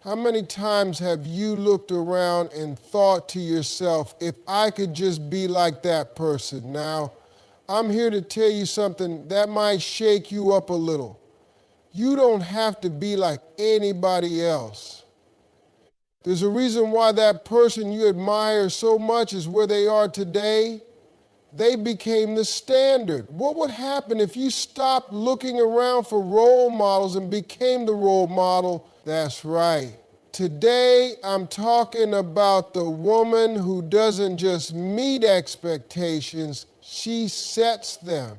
How many times have you looked around and thought to yourself, if I could just be like that person? Now, I'm here to tell you something that might shake you up a little. You don't have to be like anybody else. There's a reason why that person you admire so much is where they are today. They became the standard. What would happen if you stopped looking around for role models and became the role model? That's right. Today, I'm talking about the woman who doesn't just meet expectations, she sets them.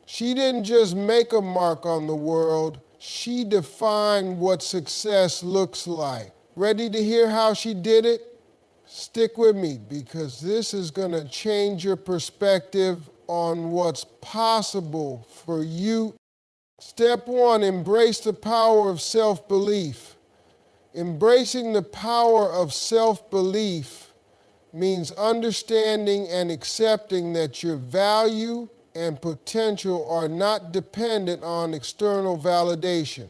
She didn't just make a mark on the world, she defined what success looks like. Ready to hear how she did it? Stick with me, because this is going to change your perspective on what's possible for you. Step 1, embrace the power of self-belief. Embracing the power of self-belief means understanding and accepting that your value and potential are not dependent on external validation.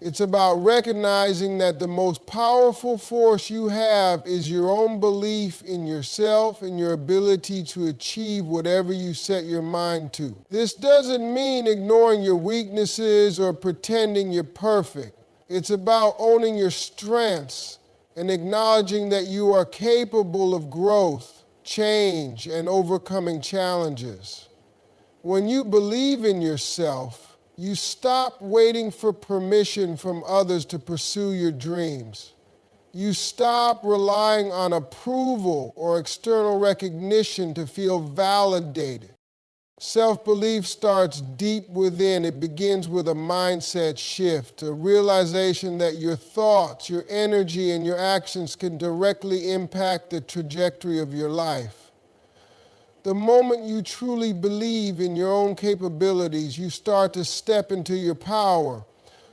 It's about recognizing that the most powerful force you have is your own belief in yourself and your ability to achieve whatever you set your mind to. This doesn't mean ignoring your weaknesses or pretending you're perfect. It's about owning your strengths and acknowledging that you are capable of growth, change, and overcoming challenges. When you believe in yourself, you stop waiting for permission from others to pursue your dreams. You stop relying on approval or external recognition to feel validated. Self-belief starts deep within. It begins with a mindset shift, a realization that your thoughts, your energy, and your actions can directly impact the trajectory of your life. The moment you truly believe in your own capabilities, you start to step into your power.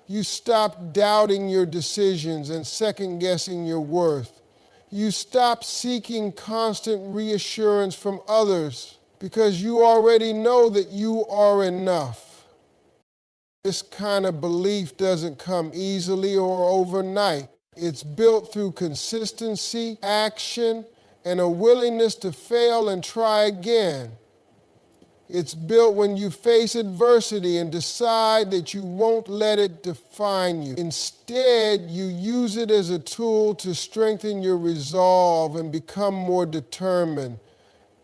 You stop doubting your decisions and second-guessing your worth. You stop seeking constant reassurance from others because you already know that you are enough. This kind of belief doesn't come easily or overnight. It's built through consistency, action, and a willingness to fail and try again. It's built when you face adversity and decide that you won't let it define you. Instead, you use it as a tool to strengthen your resolve and become more determined.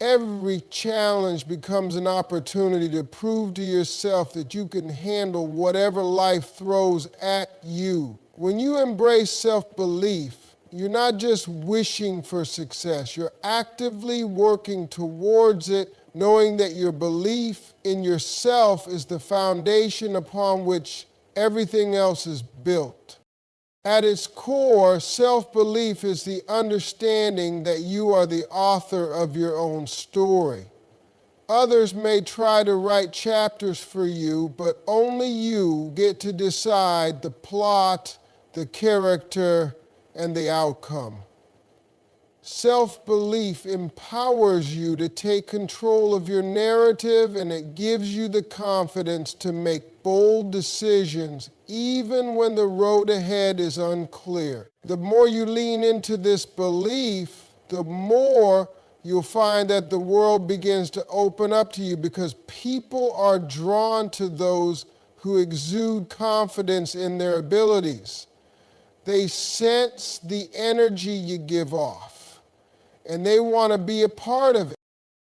Every challenge becomes an opportunity to prove to yourself that you can handle whatever life throws at you. When you embrace self-belief, you're not just wishing for success, you're actively working towards it, knowing that your belief in yourself is the foundation upon which everything else is built. At its core, self-belief is the understanding that you are the author of your own story. Others may try to write chapters for you, but only you get to decide the plot, the character, and the outcome. Self-belief empowers you to take control of your narrative, and it gives you the confidence to make bold decisions even when the road ahead is unclear. The more you lean into this belief, the more you'll find that the world begins to open up to you, because people are drawn to those who exude confidence in their abilities. They sense the energy you give off, and they want to be a part of it.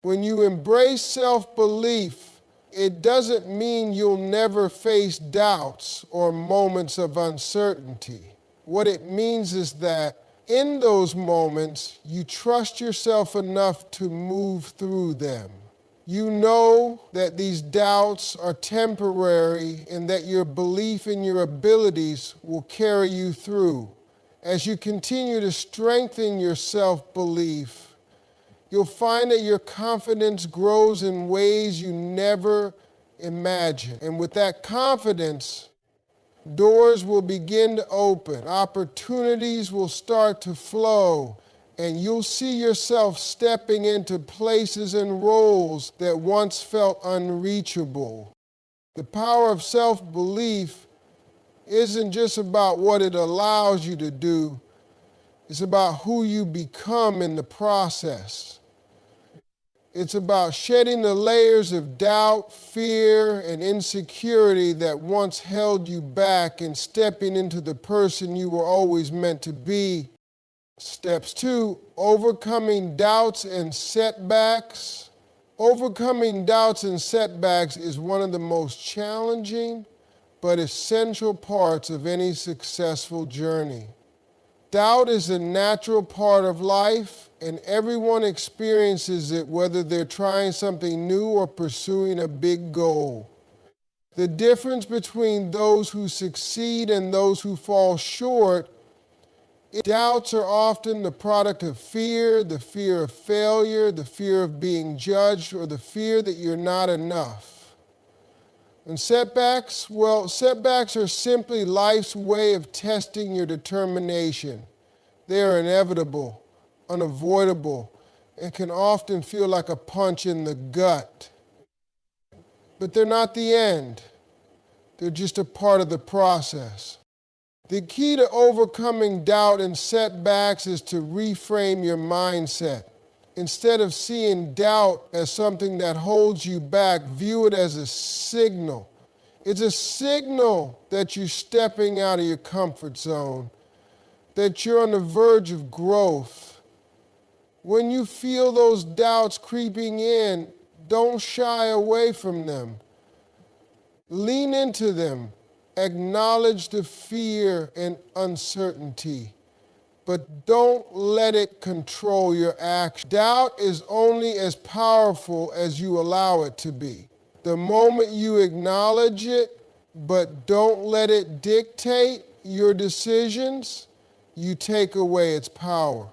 When you embrace self-belief, it doesn't mean you'll never face doubts or moments of uncertainty. What it means is that in those moments, you trust yourself enough to move through them. You know that these doubts are temporary and that your belief in your abilities will carry you through. As you continue to strengthen your self-belief, you'll find that your confidence grows in ways you never imagined. And with that confidence, doors will begin to open, opportunities will start to flow, and you'll see yourself stepping into places and roles that once felt unreachable. The power of self-belief isn't just about what it allows you to do, it's about who you become in the process. It's about shedding the layers of doubt, fear, and insecurity that once held you back and stepping into the person you were always meant to be. Steps 2, overcoming doubts and setbacks. Overcoming doubts and setbacks is one of the most challenging but essential parts of any successful journey. Doubt is a natural part of life, and everyone experiences it whether they're trying something new or pursuing a big goal. The difference between those who succeed and those who fall short, doubts are often the product of fear, the fear of failure, the fear of being judged, or the fear that you're not enough. And setbacks? Well, setbacks are simply life's way of testing your determination. They are inevitable, unavoidable, and can often feel like a punch in the gut. But they're not the end. They're just a part of the process. The key to overcoming doubt and setbacks is to reframe your mindset. Instead of seeing doubt as something that holds you back, view it as a signal. It's a signal that you're stepping out of your comfort zone, that you're on the verge of growth. When you feel those doubts creeping in, don't shy away from them. Lean into them. Acknowledge the fear and uncertainty, but don't let it control your action. Doubt is only as powerful as you allow it to be. The moment you acknowledge it, but don't let it dictate your decisions, you take away its power.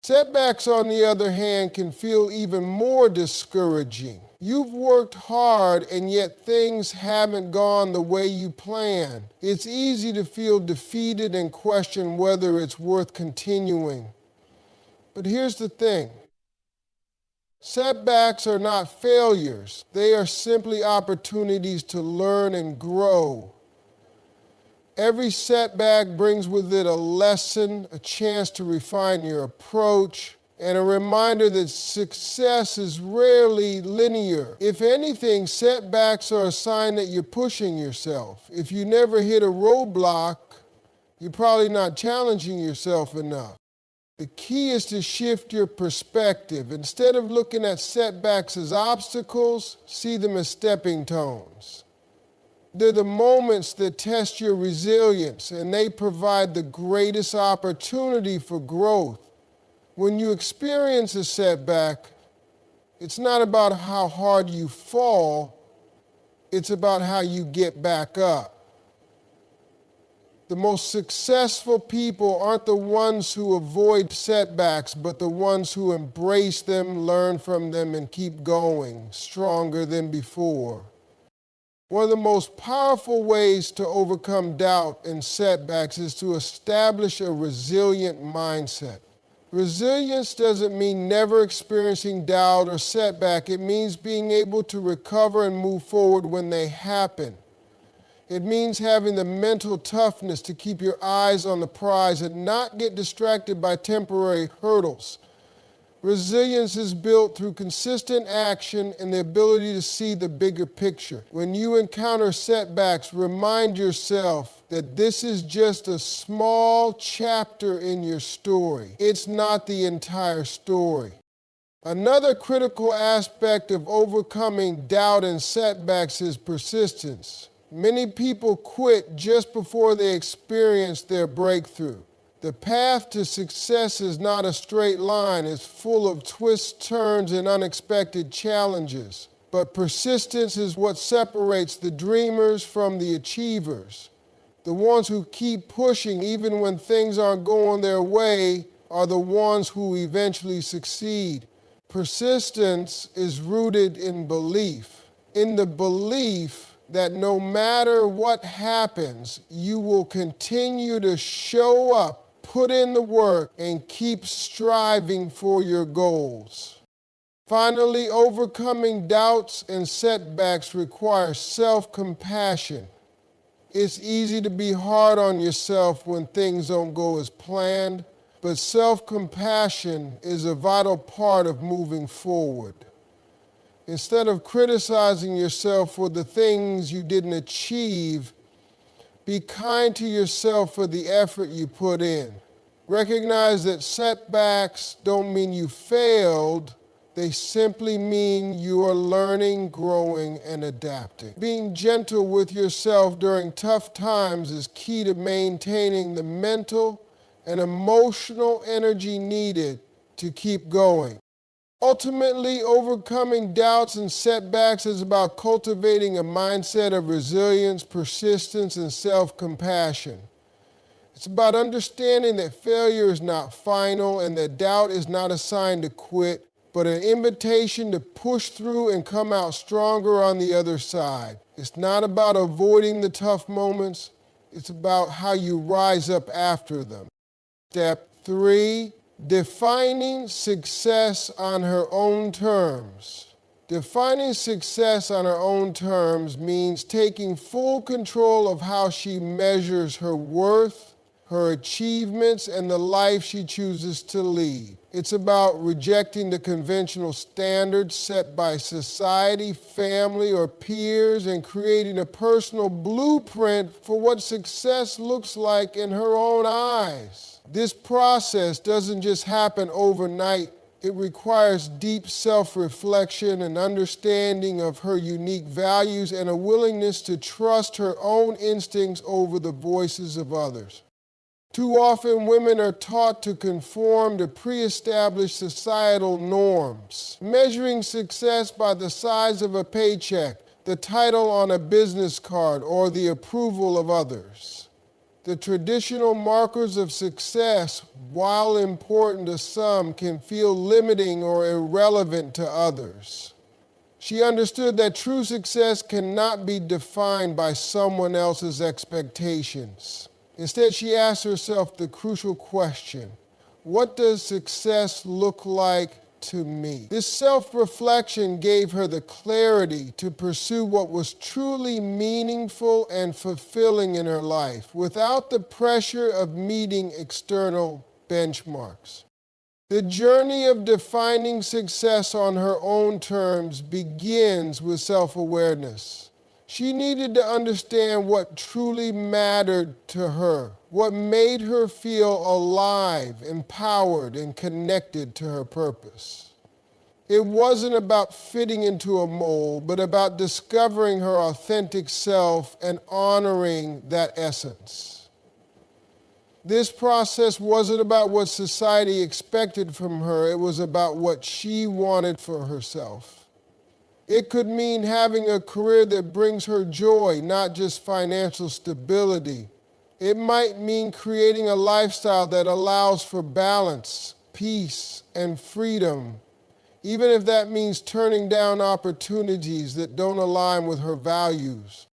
Setbacks, on the other hand, can feel even more discouraging. You've worked hard and yet things haven't gone the way you planned. It's easy to feel defeated and question whether it's worth continuing. But here's the thing. Setbacks are not failures. They are simply opportunities to learn and grow. Every setback brings with it a lesson, a chance to refine your approach, and a reminder that success is rarely linear. If anything, setbacks are a sign that you're pushing yourself. If you never hit a roadblock, you're probably not challenging yourself enough. The key is to shift your perspective. Instead of looking at setbacks as obstacles, see them as stepping stones. They're the moments that test your resilience, and they provide the greatest opportunity for growth. When you experience a setback, it's not about how hard you fall, it's about how you get back up. The most successful people aren't the ones who avoid setbacks, but the ones who embrace them, learn from them, and keep going, stronger than before. One of the most powerful ways to overcome doubt and setbacks is to establish a resilient mindset. Resilience doesn't mean never experiencing doubt or setback. It means being able to recover and move forward when they happen. It means having the mental toughness to keep your eyes on the prize and not get distracted by temporary hurdles. Resilience is built through consistent action and the ability to see the bigger picture. When you encounter setbacks, remind yourself that this is just a small chapter in your story. It's not the entire story. Another critical aspect of overcoming doubt and setbacks is persistence. Many people quit just before they experience their breakthrough. The path to success is not a straight line. It's full of twists, turns, and unexpected challenges. But persistence is what separates the dreamers from the achievers. The ones who keep pushing even when things aren't going their way are the ones who eventually succeed. Persistence is rooted in belief. In the belief that no matter what happens, you will continue to show up, put in the work, and keep striving for your goals. Finally, overcoming doubts and setbacks requires self-compassion. It's easy to be hard on yourself when things don't go as planned, but self-compassion is a vital part of moving forward. Instead of criticizing yourself for the things you didn't achieve, be kind to yourself for the effort you put in. Recognize that setbacks don't mean you failed. They simply mean you are learning, growing, and adapting. Being gentle with yourself during tough times is key to maintaining the mental and emotional energy needed to keep going. Ultimately, overcoming doubts and setbacks is about cultivating a mindset of resilience, persistence, and self-compassion. It's about understanding that failure is not final and that doubt is not a sign to quit, but an invitation to push through and come out stronger on the other side. It's not about avoiding the tough moments. It's about how you rise up after them. Step 3. Defining success on her own terms. Defining success on her own terms means taking full control of how she measures her worth, her achievements, and the life she chooses to lead. It's about rejecting the conventional standards set by society, family, or peers, and creating a personal blueprint for what success looks like in her own eyes. This process doesn't just happen overnight. It requires deep self-reflection and understanding of her unique values and a willingness to trust her own instincts over the voices of others. Too often, women are taught to conform to pre-established societal norms, measuring success by the size of a paycheck, the title on a business card, or the approval of others. The traditional markers of success, while important to some, can feel limiting or irrelevant to others. She understood that true success cannot be defined by someone else's expectations. Instead, she asked herself the crucial question, what does success look like to me? This self-reflection gave her the clarity to pursue what was truly meaningful and fulfilling in her life without the pressure of meeting external benchmarks. The journey of defining success on her own terms begins with self-awareness. She needed to understand what truly mattered to her, what made her feel alive, empowered, and connected to her purpose. It wasn't about fitting into a mold, but about discovering her authentic self and honoring that essence. This process wasn't about what society expected from her, it was about what she wanted for herself. It could mean having a career that brings her joy, not just financial stability. It might mean creating a lifestyle that allows for balance, peace, and freedom, even if that means turning down opportunities that don't align with her values.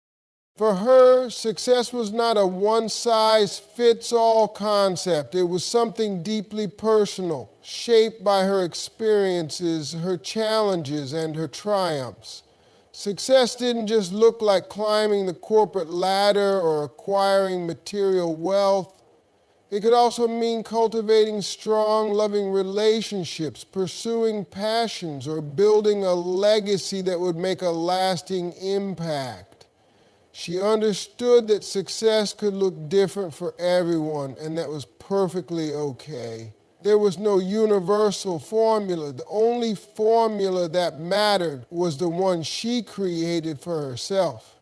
For her, success was not a one-size-fits-all concept. It was something deeply personal, shaped by her experiences, her challenges, and her triumphs. Success didn't just look like climbing the corporate ladder or acquiring material wealth. It could also mean cultivating strong, loving relationships, pursuing passions, or building a legacy that would make a lasting impact. She understood that success could look different for everyone, and that was perfectly okay. There was no universal formula. The only formula that mattered was the one she created for herself.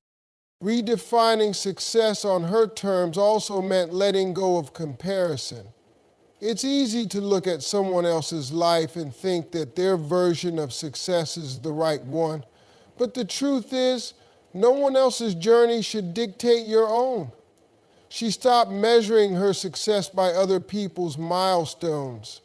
Redefining success on her terms also meant letting go of comparison. It's easy to look at someone else's life and think that their version of success is the right one, but the truth is, no one else's journey should dictate your own. She stopped measuring her success by other people's milestones.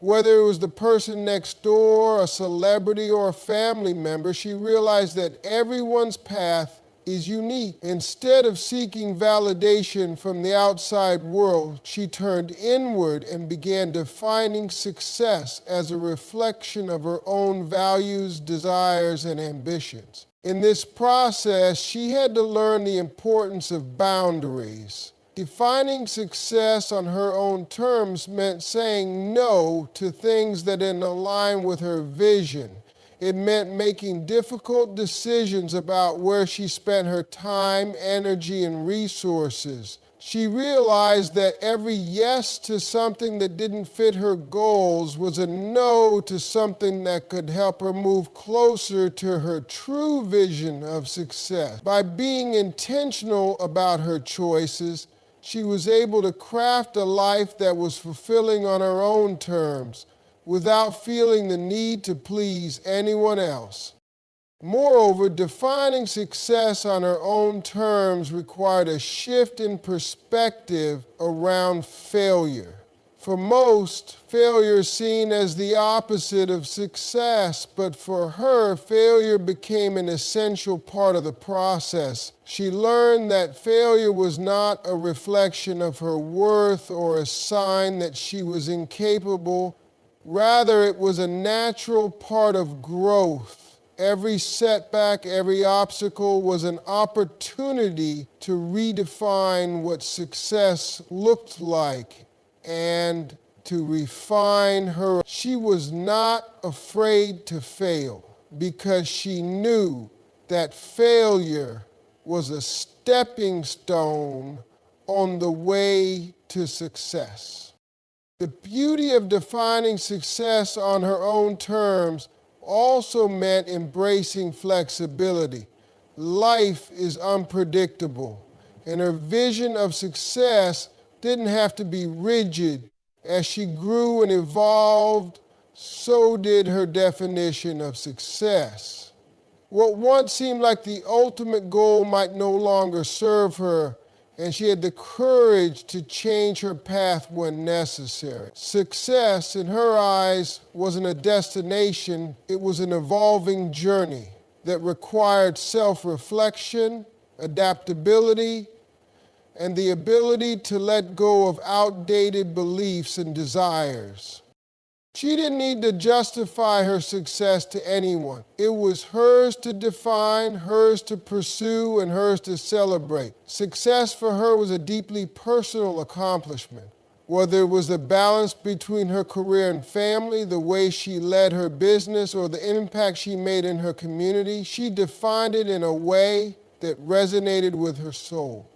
Whether it was the person next door, a celebrity, or a family member, she realized that everyone's path is unique. Instead of seeking validation from the outside world, she turned inward and began defining success as a reflection of her own values, desires, and ambitions. In this process, she had to learn the importance of boundaries. Defining success on her own terms meant saying no to things that didn't align with her vision. It meant making difficult decisions about where she spent her time, energy, and resources. She realized that every yes to something that didn't fit her goals was a no to something that could help her move closer to her true vision of success. By being intentional about her choices, she was able to craft a life that was fulfilling on her own terms, without feeling the need to please anyone else. Moreover, defining success on her own terms required a shift in perspective around failure. For most, failure is seen as the opposite of success, but for her, failure became an essential part of the process. She learned that failure was not a reflection of her worth or a sign that she was incapable. Rather, it was a natural part of growth. Every setback, every obstacle was an opportunity to redefine what success looked like and to refine her. She was not afraid to fail because she knew that failure was a stepping stone on the way to success. The beauty of defining success on her own terms also meant embracing flexibility. Life is unpredictable, and her vision of success didn't have to be rigid. As she grew and evolved, so did her definition of success. What once seemed like the ultimate goal might no longer serve her, and she had the courage to change her path when necessary. Success, in her eyes, wasn't a destination, it was an evolving journey that required self-reflection, adaptability, and the ability to let go of outdated beliefs and desires. She didn't need to justify her success to anyone. It was hers to define, hers to pursue, and hers to celebrate. Success for her was a deeply personal accomplishment. Whether it was the balance between her career and family, the way she led her business, or the impact she made in her community, she defined it in a way that resonated with her soul.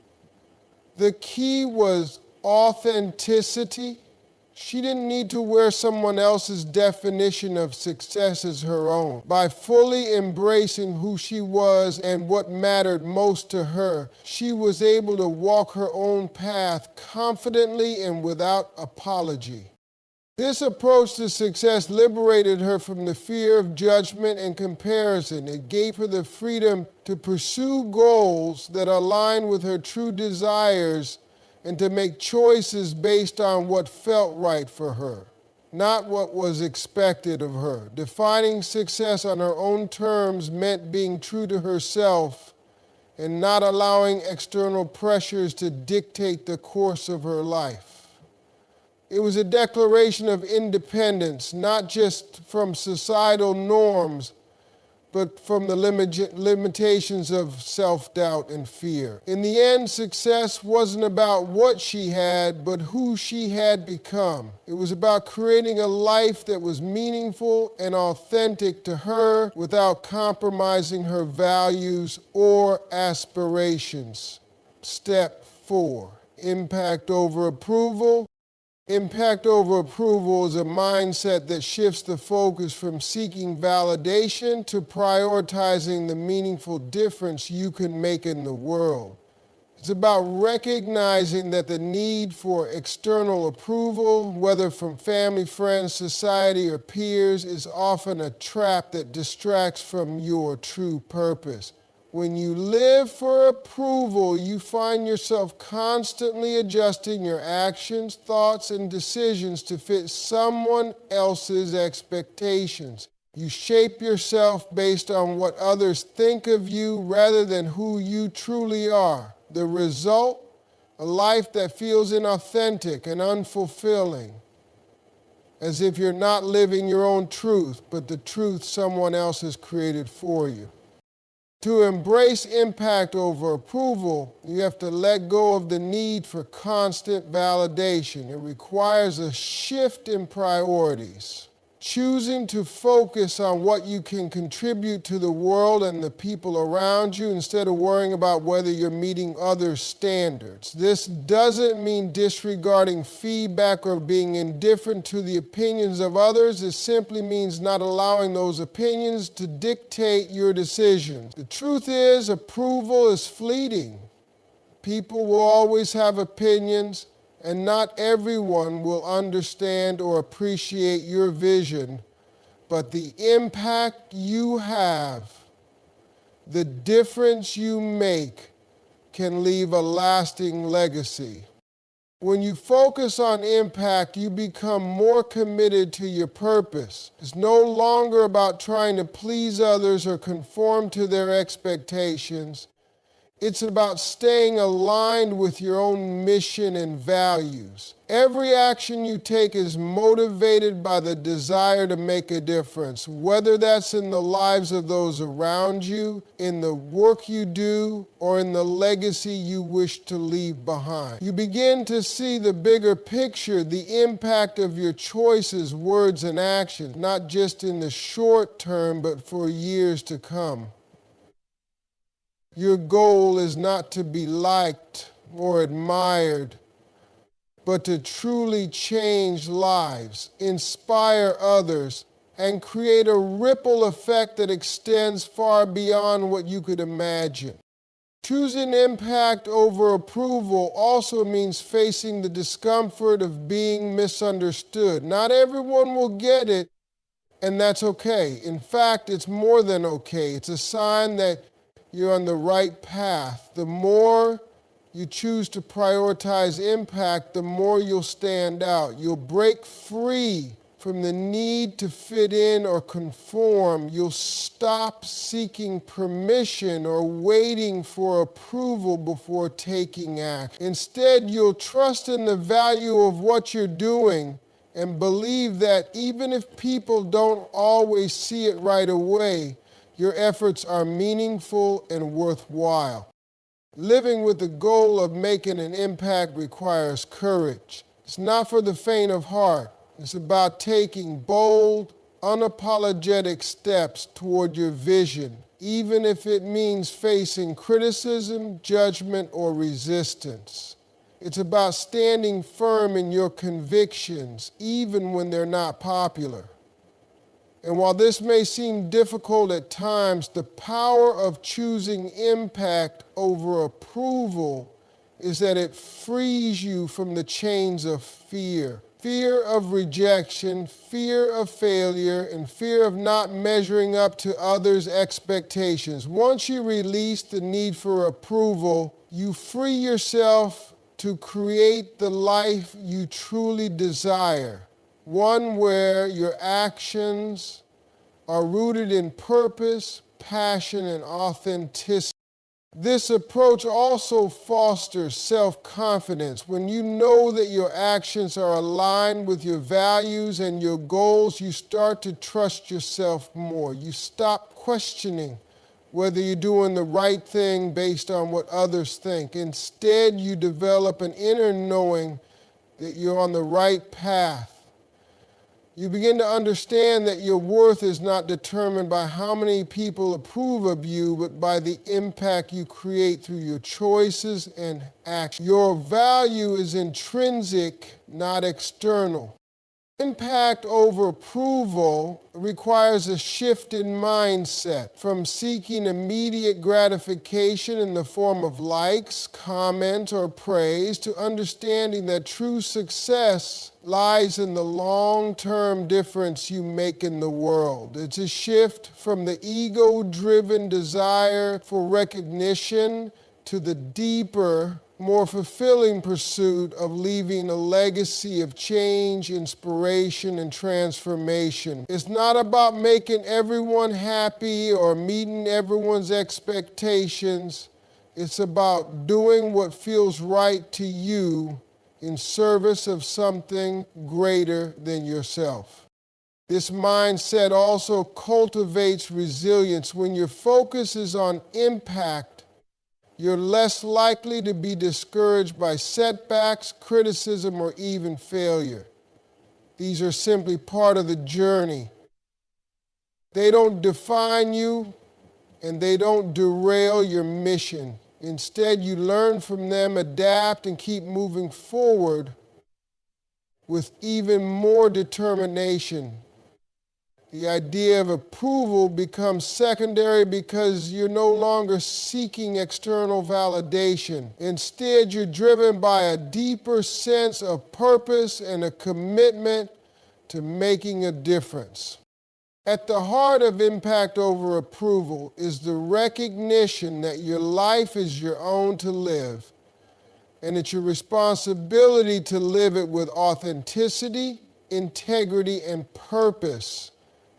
The key was authenticity. She didn't need to wear someone else's definition of success as her own. By fully embracing who she was and what mattered most to her, she was able to walk her own path confidently and without apology. This approach to success liberated her from the fear of judgment and comparison. It gave her the freedom to pursue goals that aligned with her true desires and to make choices based on what felt right for her, not what was expected of her. Defining success on her own terms meant being true to herself and not allowing external pressures to dictate the course of her life. It was a declaration of independence, not just from societal norms, but from the limitations of self-doubt and fear. In the end, success wasn't about what she had, but who she had become. It was about creating a life that was meaningful and authentic to her without compromising her values or aspirations. Step 4, impact over approval. Impact over approval is a mindset that shifts the focus from seeking validation to prioritizing the meaningful difference you can make in the world. It's about recognizing that the need for external approval, whether from family, friends, society, or peers, is often a trap that distracts from your true purpose. When you live for approval, you find yourself constantly adjusting your actions, thoughts, and decisions to fit someone else's expectations. You shape yourself based on what others think of you rather than who you truly are. The result? A life that feels inauthentic and unfulfilling, as if you're not living your own truth, but the truth someone else has created for you. To embrace impact over approval, you have to let go of the need for constant validation. It requires a shift in priorities. Choosing to focus on what you can contribute to the world and the people around you instead of worrying about whether you're meeting other standards. This doesn't mean disregarding feedback or being indifferent to the opinions of others. It simply means not allowing those opinions to dictate your decisions. The truth is, approval is fleeting. People will always have opinions, and not everyone will understand or appreciate your vision, but the impact you have, the difference you make, can leave a lasting legacy. When you focus on impact, you become more committed to your purpose. It's no longer about trying to please others or conform to their expectations. It's about staying aligned with your own mission and values. Every action you take is motivated by the desire to make a difference, whether that's in the lives of those around you, in the work you do, or in the legacy you wish to leave behind. You begin to see the bigger picture, the impact of your choices, words, and actions, not just in the short term, but for years to come. Your goal is not to be liked or admired, but to truly change lives, inspire others, and create a ripple effect that extends far beyond what you could imagine. Choosing impact over approval also means facing the discomfort of being misunderstood. Not everyone will get it, and that's okay. In fact, it's more than okay. It's a sign that you're on the right path. The more you choose to prioritize impact, the more you'll stand out. You'll break free from the need to fit in or conform. You'll stop seeking permission or waiting for approval before taking action. Instead, you'll trust in the value of what you're doing and believe that even if people don't always see it right away, your efforts are meaningful and worthwhile. Living with the goal of making an impact requires courage. It's not for the faint of heart. It's about taking bold, unapologetic steps toward your vision, even if it means facing criticism, judgment, or resistance. It's about standing firm in your convictions, even when they're not popular. And while this may seem difficult at times, the power of choosing impact over approval is that it frees you from the chains of fear. Fear of rejection, fear of failure, and fear of not measuring up to others' expectations. Once you release the need for approval, you free yourself to create the life you truly desire. One where your actions are rooted in purpose, passion, and authenticity. This approach also fosters self-confidence. When you know that your actions are aligned with your values and your goals, you start to trust yourself more. You stop questioning whether you're doing the right thing based on what others think. Instead, you develop an inner knowing that you're on the right path. You begin to understand that your worth is not determined by how many people approve of you, but by the impact you create through your choices and actions. Your value is intrinsic, not external. Impact over approval requires a shift in mindset from seeking immediate gratification in the form of likes, comments, or praise to understanding that true success lies in the long-term difference you make in the world. It's a shift from the ego-driven desire for recognition to the deeper, more fulfilling pursuit of leaving a legacy of change, inspiration, and transformation. It's not about making everyone happy or meeting everyone's expectations. It's about doing what feels right to you in service of something greater than yourself. This mindset also cultivates resilience. When your focus is on impact, you're less likely to be discouraged by setbacks, criticism, or even failure. These are simply part of the journey. They don't define you, and they don't derail your mission. Instead, you learn from them, adapt, and keep moving forward with even more determination. The idea of approval becomes secondary because you're no longer seeking external validation. Instead, you're driven by a deeper sense of purpose and a commitment to making a difference. At the heart of impact over approval is the recognition that your life is your own to live, and it's your responsibility to live it with authenticity, integrity, and purpose.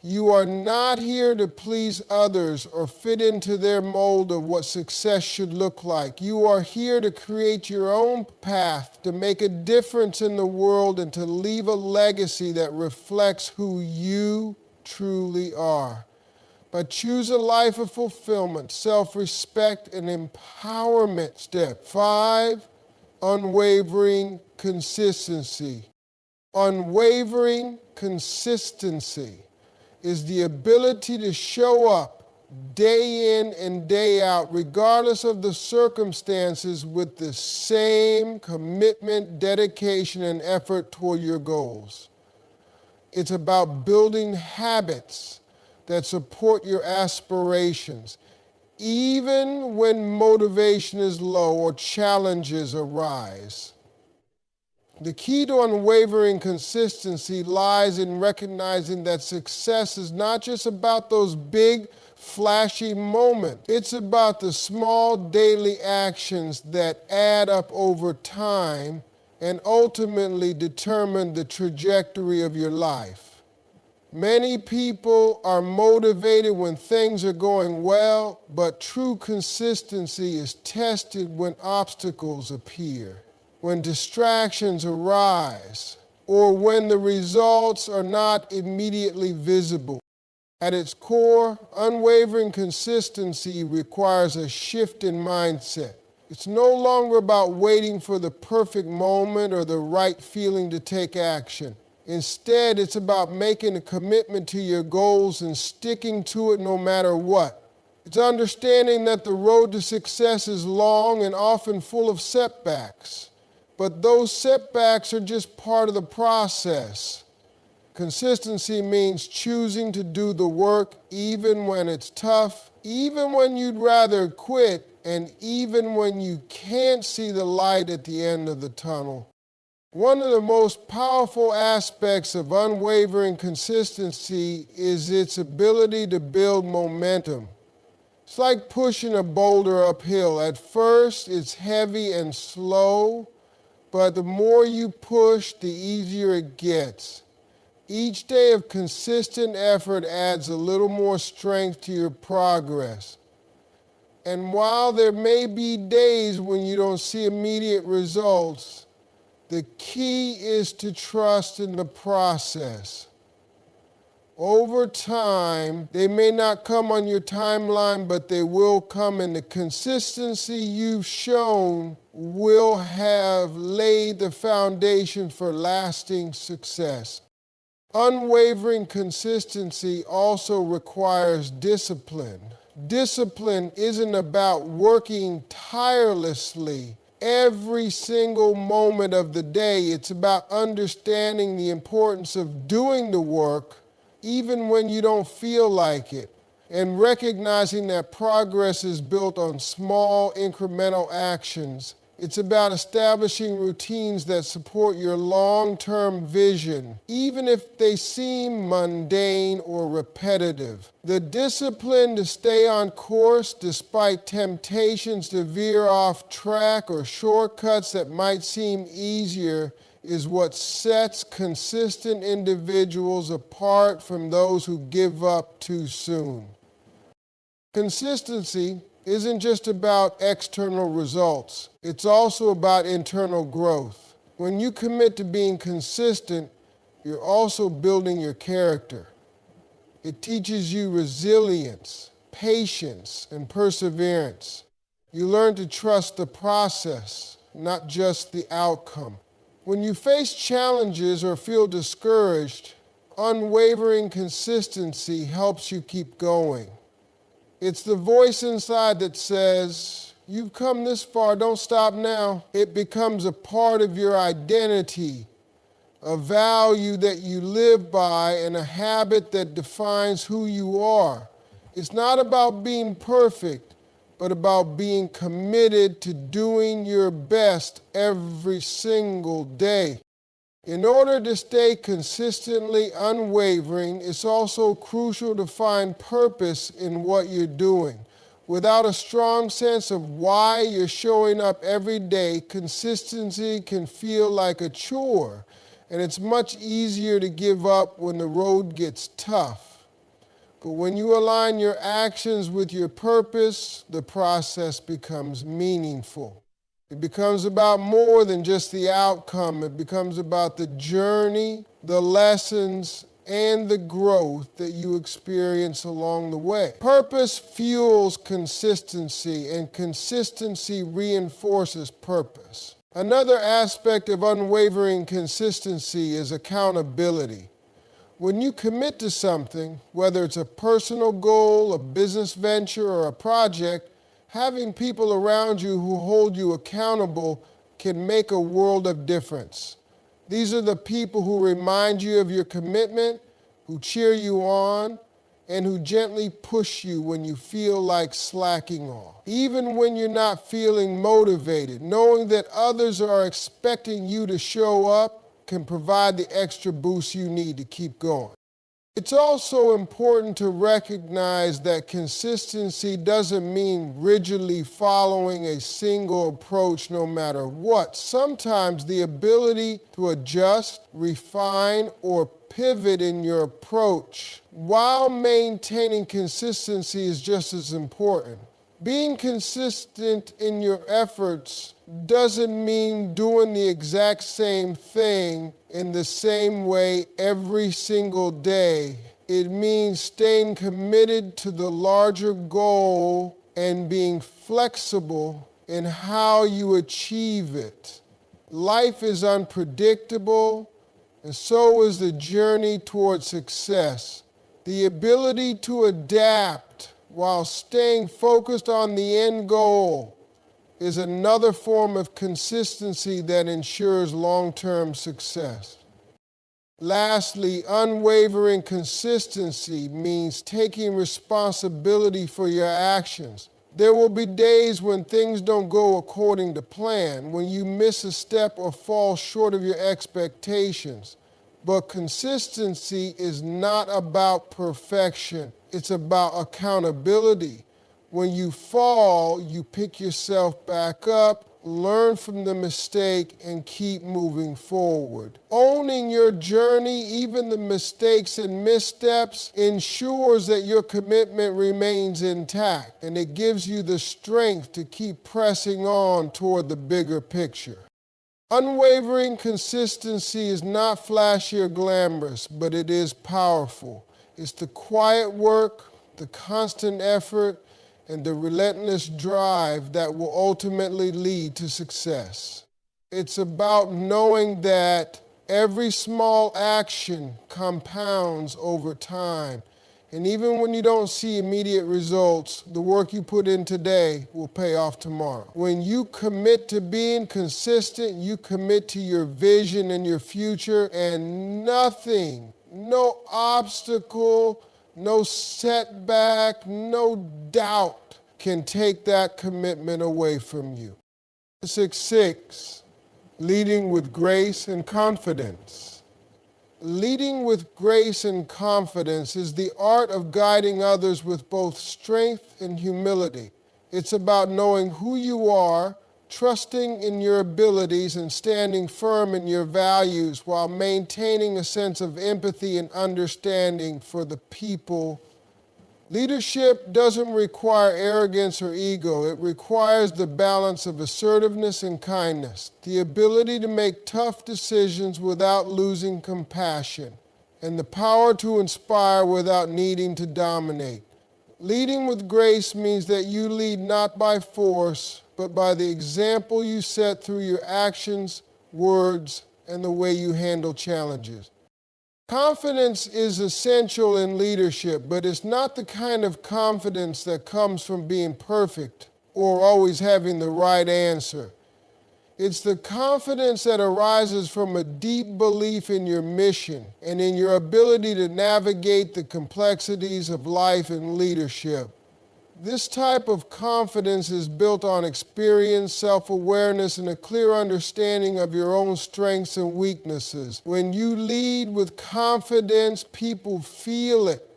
You are not here to please others or fit into their mold of what success should look like. You are here to create your own path, to make a difference in the world, and to leave a legacy that reflects who you truly are. But choose a life of fulfillment, self-respect, and empowerment. Step 5, unwavering consistency. Unwavering consistency is the ability to show up day in and day out, regardless of the circumstances, with the same commitment, dedication, and effort toward your goals. It's about building habits that support your aspirations, even when motivation is low or challenges arise. The key to unwavering consistency lies in recognizing that success is not just about those big, flashy moments. It's about the small daily actions that add up over time and ultimately determine the trajectory of your life. Many people are motivated when things are going well, but true consistency is tested when obstacles appear, when distractions arise, or when the results are not immediately visible. At its core, unwavering consistency requires a shift in mindset. It's no longer about waiting for the perfect moment or the right feeling to take action. Instead, it's about making a commitment to your goals and sticking to it no matter what. It's understanding that the road to success is long and often full of setbacks. But those setbacks are just part of the process. Consistency means choosing to do the work even when it's tough, even when you'd rather quit, and even when you can't see the light at the end of the tunnel. One of the most powerful aspects of unwavering consistency is its ability to build momentum. It's like pushing a boulder uphill. At first, it's heavy and slow, but the more you push, the easier it gets. Each day of consistent effort adds a little more strength to your progress. And while there may be days when you don't see immediate results, the key is to trust in the process. Over time, they may not come on your timeline, but they will come, and the consistency you've shown will have laid the foundation for lasting success. Unwavering consistency also requires discipline. Discipline isn't about working tirelessly every single moment of the day. It's about understanding the importance of doing the work even when you don't feel like it, and recognizing that progress is built on small incremental actions. It's about establishing routines that support your long-term vision, even if they seem mundane or repetitive. The discipline to stay on course despite temptations to veer off track or shortcuts that might seem easier is what sets consistent individuals apart from those who give up too soon. Consistency isn't just about external results. It's also about internal growth. When you commit to being consistent, you're also building your character. It teaches you resilience, patience, and perseverance. You learn to trust the process, not just the outcome. When you face challenges or feel discouraged, unwavering consistency helps you keep going. It's the voice inside that says, "You've come this far, don't stop now." It becomes a part of your identity, a value that you live by, and a habit that defines who you are. It's not about being perfect, but about being committed to doing your best every single day. In order to stay consistently unwavering, it's also crucial to find purpose in what you're doing. Without a strong sense of why you're showing up every day, consistency can feel like a chore, and it's much easier to give up when the road gets tough. But when you align your actions with your purpose, the process becomes meaningful. It becomes about more than just the outcome. It becomes about the journey, the lessons, and the growth that you experience along the way. Purpose fuels consistency, and consistency reinforces purpose. Another aspect of unwavering consistency is accountability. When you commit to something, whether it's a personal goal, a business venture, or a project, having people around you who hold you accountable can make a world of difference. These are the people who remind you of your commitment, who cheer you on, and who gently push you when you feel like slacking off. Even when you're not feeling motivated, knowing that others are expecting you to show up can provide the extra boost you need to keep going. It's also important to recognize that consistency doesn't mean rigidly following a single approach no matter what. Sometimes the ability to adjust, refine, or pivot in your approach while maintaining consistency is just as important. Being consistent in your efforts doesn't mean doing the exact same thing in the same way every single day. It means staying committed to the larger goal and being flexible in how you achieve it. Life is unpredictable, and so is the journey toward success. The ability to adapt while staying focused on the end goal is another form of consistency that ensures long-term success. Lastly, unwavering consistency means taking responsibility for your actions. There will be days when things don't go according to plan, when you miss a step or fall short of your expectations. But consistency is not about perfection. It's about accountability. When you fall, you pick yourself back up, learn from the mistake, and keep moving forward. Owning your journey, even the mistakes and missteps, ensures that your commitment remains intact, and it gives you the strength to keep pressing on toward the bigger picture. Unwavering consistency is not flashy or glamorous, but it is powerful. It's the quiet work, the constant effort, and the relentless drive that will ultimately lead to success. It's about knowing that every small action compounds over time. And even when you don't see immediate results, the work you put in today will pay off tomorrow. When you commit to being consistent, you commit to your vision and your future, and nothing, no obstacle, no setback, no doubt can take that commitment away from you. 6, leading with grace and confidence. Leading with grace and confidence is the art of guiding others with both strength and humility. It's about knowing who you are, trusting in your abilities, and standing firm in your values while maintaining a sense of empathy and understanding for the people Leadership doesn't require arrogance or ego. It requires the balance of assertiveness and kindness, the ability to make tough decisions without losing compassion, and the power to inspire without needing to dominate. Leading with grace means that you lead not by force, but by the example you set through your actions, words, and the way you handle challenges. Confidence is essential in leadership, but it's not the kind of confidence that comes from being perfect or always having the right answer. It's the confidence that arises from a deep belief in your mission and in your ability to navigate the complexities of life and leadership. This type of confidence is built on experience, self-awareness, and a clear understanding of your own strengths and weaknesses. When you lead with confidence, people feel it,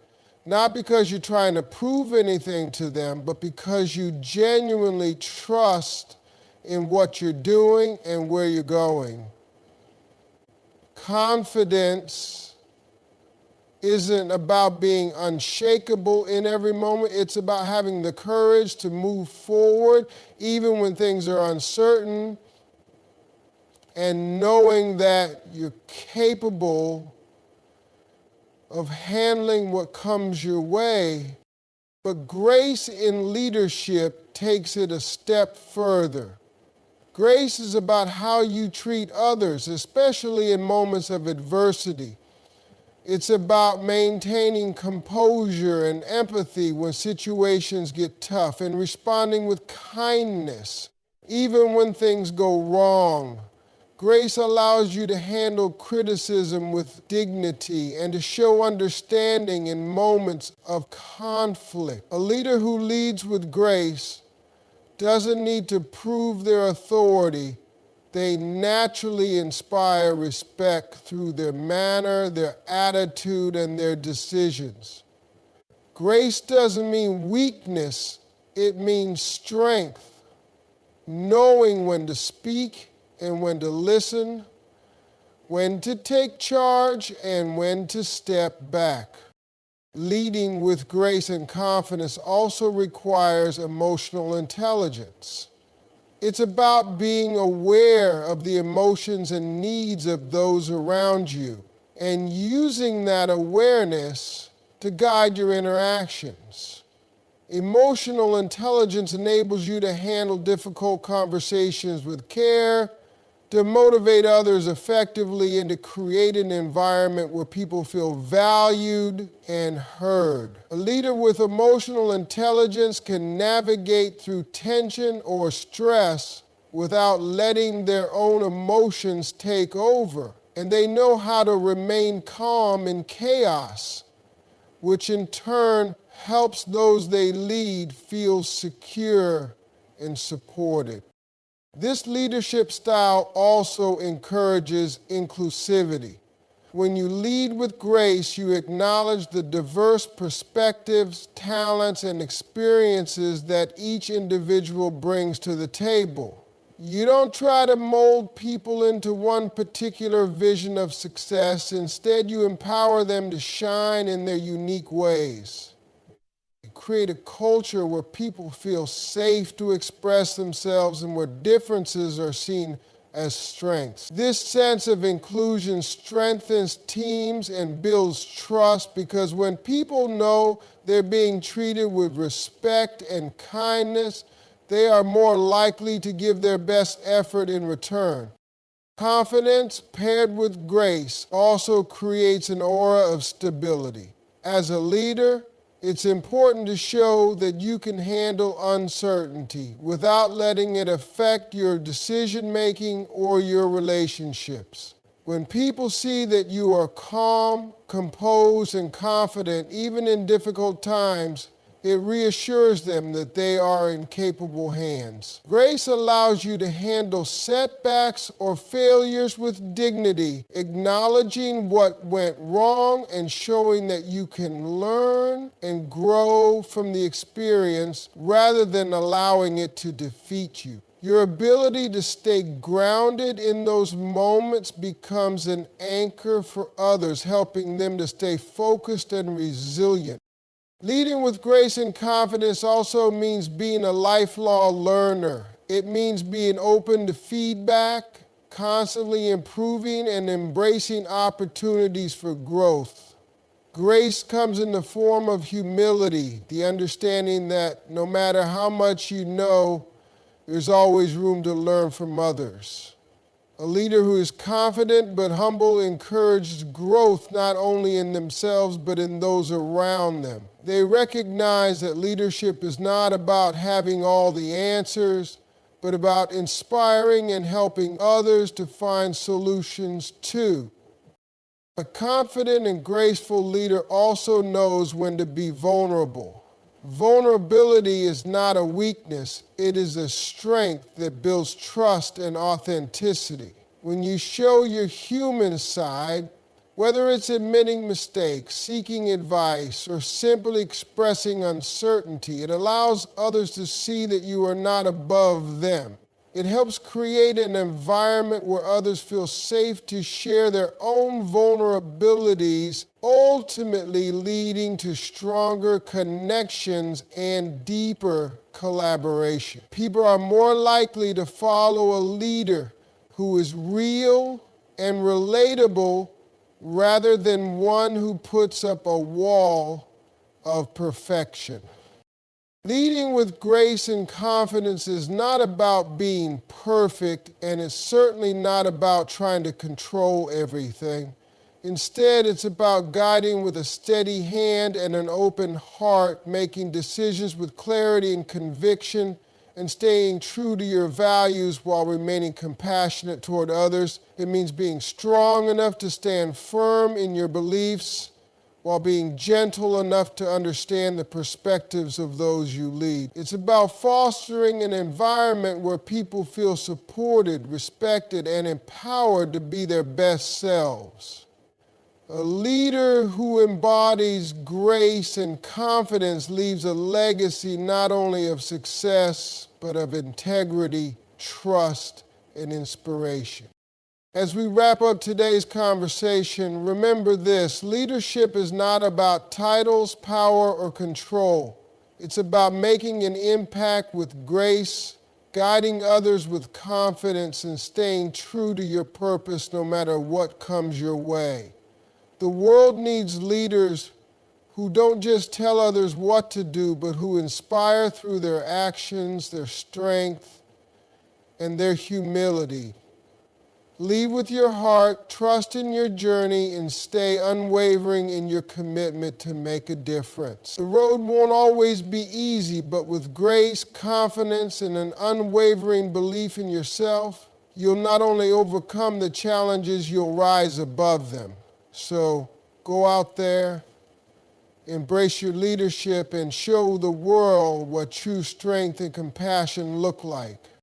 not because you're trying to prove anything to them, but because you genuinely trust in what you're doing and where you're going. Confidence isn't about being unshakable in every moment. It's about having the courage to move forward even when things are uncertain, and knowing that you're capable of handling what comes your way. But grace in leadership takes it a step further. Grace is about how you treat others, especially in moments of adversity. It's about maintaining composure and empathy when situations get tough, and responding with kindness, even when things go wrong. Grace allows you to handle criticism with dignity and to show understanding in moments of conflict. A leader who leads with grace doesn't need to prove their authority. They naturally inspire respect through their manner, their attitude, and their decisions. Grace doesn't mean weakness, it means strength. Knowing when to speak and when to listen, when to take charge and when to step back. Leading with grace and confidence also requires emotional intelligence. It's about being aware of the emotions and needs of those around you and using that awareness to guide your interactions. Emotional intelligence enables you to handle difficult conversations with care, to motivate others effectively, and to create an environment where people feel valued and heard. A leader with emotional intelligence can navigate through tension or stress without letting their own emotions take over. And they know how to remain calm in chaos, which in turn helps those they lead feel secure and supported. This leadership style also encourages inclusivity. When you lead with grace, you acknowledge the diverse perspectives, talents, and experiences that each individual brings to the table. You don't try to mold people into one particular vision of success. Instead, you empower them to shine in their unique ways. Create a culture where people feel safe to express themselves and where differences are seen as strengths. This sense of inclusion strengthens teams and builds trust, because when people know they're being treated with respect and kindness, they are more likely to give their best effort in return. Confidence paired with grace also creates an aura of stability. As a leader, it's important to show that you can handle uncertainty without letting it affect your decision-making or your relationships. When people see that you are calm, composed, and confident, even in difficult times, it reassures them that they are in capable hands. Grace allows you to handle setbacks or failures with dignity, acknowledging what went wrong and showing that you can learn and grow from the experience rather than allowing it to defeat you. Your ability to stay grounded in those moments becomes an anchor for others, helping them to stay focused and resilient. Leading with grace and confidence also means being a lifelong learner. It means being open to feedback, constantly improving, and embracing opportunities for growth. Grace comes in the form of humility, the understanding that no matter how much you know, there's always room to learn from others. A leader who is confident but humble encourages growth not only in themselves but in those around them. They recognize that leadership is not about having all the answers, but about inspiring and helping others to find solutions too. A confident and graceful leader also knows when to be vulnerable. Vulnerability is not a weakness, it is a strength that builds trust and authenticity. When you show your human side, whether it's admitting mistakes, seeking advice, or simply expressing uncertainty, it allows others to see that you are not above them. It helps create an environment where others feel safe to share their own vulnerabilities, ultimately leading to stronger connections and deeper collaboration. People are more likely to follow a leader who is real and relatable rather than one who puts up a wall of perfection. Leading with grace and confidence is not about being perfect, and it's certainly not about trying to control everything. Instead, it's about guiding with a steady hand and an open heart, making decisions with clarity and conviction, and staying true to your values while remaining compassionate toward others. It means being strong enough to stand firm in your beliefs, while being gentle enough to understand the perspectives of those you lead. It's about fostering an environment where people feel supported, respected, and empowered to be their best selves. A leader who embodies grace and confidence leaves a legacy not only of success, but of integrity, trust, and inspiration. As we wrap up today's conversation, remember this: leadership is not about titles, power, or control. It's about making an impact with grace, guiding others with confidence, and staying true to your purpose no matter what comes your way. The world needs leaders who don't just tell others what to do, but who inspire through their actions, their strength, and their humility. Lead with your heart, trust in your journey, and stay unwavering in your commitment to make a difference. The road won't always be easy, but with grace, confidence, and an unwavering belief in yourself, you'll not only overcome the challenges, you'll rise above them. So go out there, embrace your leadership, and show the world what true strength and compassion look like.